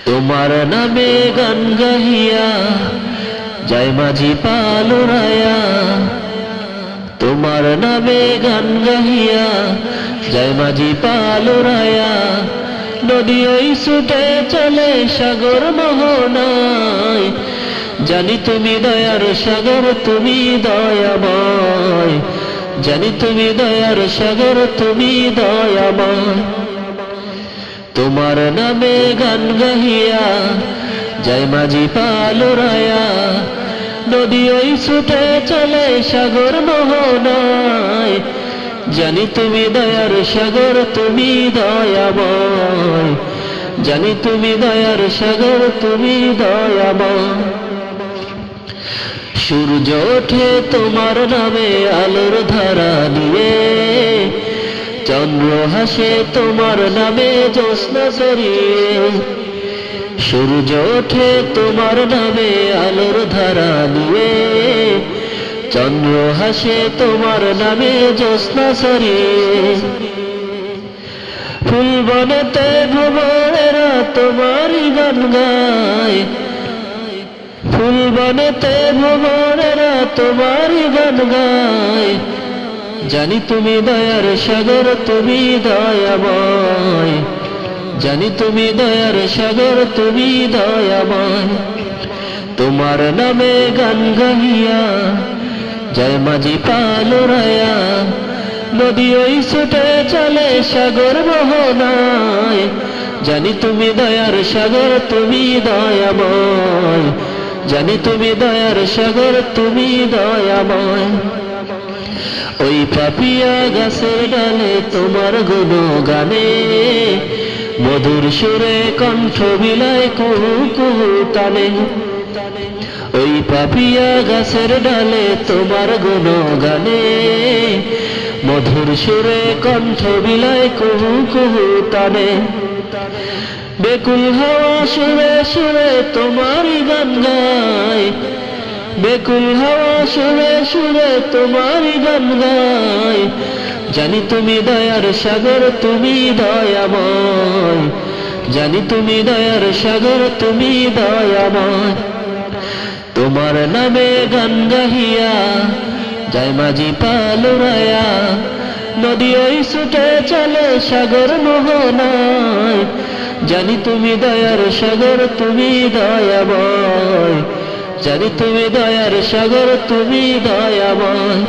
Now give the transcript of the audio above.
তোমার নামে গান গাহিয়া যায় মাঝি পালুরায়া, তোমার নামে গান গাহিয়া যায় মাঝি পালুরায়া। নদী ওই ছুটে চলে সাগর মোহনায়, জানি তুমি দয়ার সাগর তুমি দয়াময়, জানি তুমি দয়ার সাগর তুমি দয়াময়। তোমার নামে গান গাহিয়া যায় মাঝি পালুরায়া, নদী ওই ছুটে চলে সাগর মোহনায়, জানি তুমি দয়ার সাগর তুমি দয়াময়, জানি তুমি দয়ার সাগর তুমি দয়াময়। সূর্য ওঠে তোমার নামে আলোর ধারা নিয়ে, চন্দ্র হাসে তোমার নামে জ্যোৎস্না ছড়িয়ে। সূর্য ওঠে তোমার নামে আলোর ধারা নিয়ে, চন্দ্র হাসে তোমার নামে জ্যোৎস্না ছড়িয়ে। ফুল বনেতে ভ্রমরেরা তোমারই গান গায়, ফুল বনেতে ভ্রমরেরা তোমারই গান গায়, জানি তুমি দয়ার সাগর তুমি দয়াময়, জানি তুমি দয়ার সাগর তুমি দয়াময়। তোমার নামে গান গাহিয়া যায় মাঝি পালুরায়া, নদী ওই ছুটে চলে সাগর মোহনায়, জানি তুমি দয়ার সাগর তুমি দয়াময়, জানি তুমি দয়ার সাগর তুমি দয়াময়। ওই পাপিয়া গাছের ডালে তোমার গুণগানে, মধুর সুরে কণ্ঠ বিলায় কুহু কুহু টানে। ওই পাপিয়া গাছের ডালে তোমার গুণগানে, মধুর সুরে কণ্ঠ বিলায় কুহু কুহু টানে। বেকুল হাওয়া সুরে সুরে তোমারই গান গায়, বেকুল হাওয়া সুরে সুরে তোমারই গান গায়, জানি তুমি দয়ার সাগর তুমি দয়াময়, জানি তুমি দয়ার সাগর তুমি দয়াময়। তোমার নামে গান গাহিয়া যায় মাঝি পালুরায়া, নদী ওই ছুটে চলে সাগর মোহনায়, জানি তুমি দয়ার সাগর তুমি দয়াময়, জানি তুমি দয়ার সাগর তুমি দয়াময়।